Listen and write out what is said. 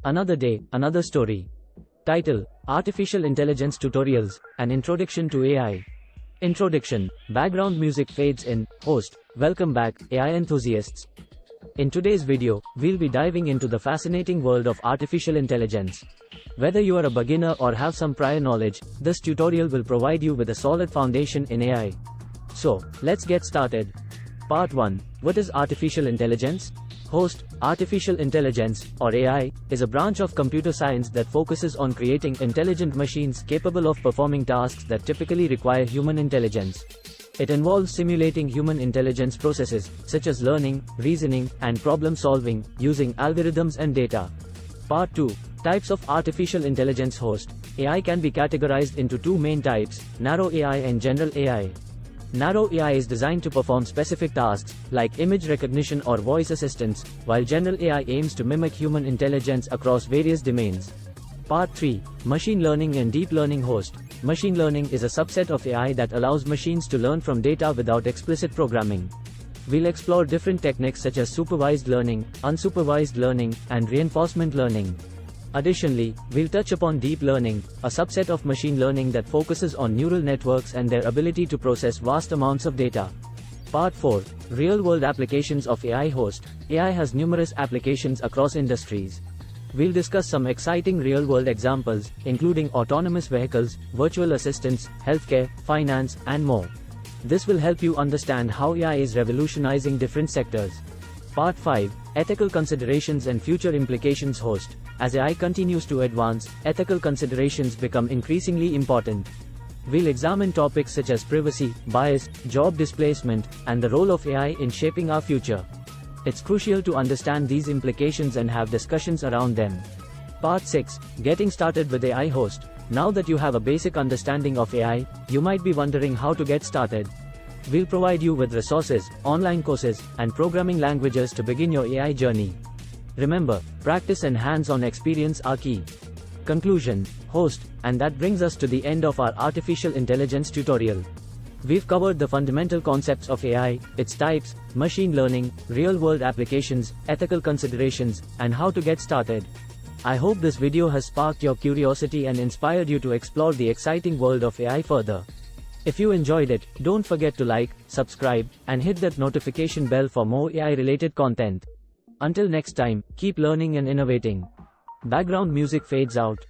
Another day, another story. Title: Artificial Intelligence Tutorials, An Introduction to AI. Introduction. Background music fades in. Host: Welcome back, AI enthusiasts. In today's video, we'll be diving into the fascinating world of artificial intelligence. Whether you are a beginner or have some prior knowledge, this tutorial will provide you with a solid foundation in AI. So, let's get started. Part 1. What is artificial intelligence? Host: Artificial intelligence, or AI, is a branch of computer science that focuses on creating intelligent machines capable of performing tasks that typically require human intelligence. It involves simulating human intelligence processes, such as learning, reasoning, and problem solving, using algorithms and data. Part 2. Types of artificial intelligence. Host: AI can be categorized into two main types, narrow AI and general AI. Narrow AI is designed to perform specific tasks, like image recognition or voice assistance, while general AI aims to mimic human intelligence across various domains. Part 3. Machine learning and deep learning. Host: Machine learning is a subset of AI that allows machines to learn from data without explicit programming. We'll explore different techniques such as supervised learning, unsupervised learning, and reinforcement learning. Additionally, we'll touch upon deep learning, a subset of machine learning that focuses on neural networks and their ability to process vast amounts of data. Part 4. Real-world applications of AI. Host: AI has numerous applications across industries. We'll discuss some exciting real-world examples, including autonomous vehicles, virtual assistants, healthcare, finance, and more. This will help you understand how AI is revolutionizing different sectors. Part 5. Ethical considerations and future implications. Host: As AI continues to advance, ethical considerations become increasingly important. We'll examine topics such as privacy, bias, job displacement, and the role of AI in shaping our future. It's crucial to understand these implications and have discussions around them. Part 6. Getting started with AI. Host: Now that you have a basic understanding of AI, you might be wondering how to get started. We'll provide you with resources, online courses, and programming languages to begin your AI journey. Remember, practice and hands-on experience are key. Conclusion. Host: And that brings us to the end of our artificial intelligence tutorial. We've covered the fundamental concepts of AI, its types, machine learning, real-world applications, ethical considerations, and how to get started. I hope this video has sparked your curiosity and inspired you to explore the exciting world of AI further. If you enjoyed it, don't forget to like, subscribe, and hit that notification bell for more AI-related content. Until next time, keep learning and innovating. Background music fades out.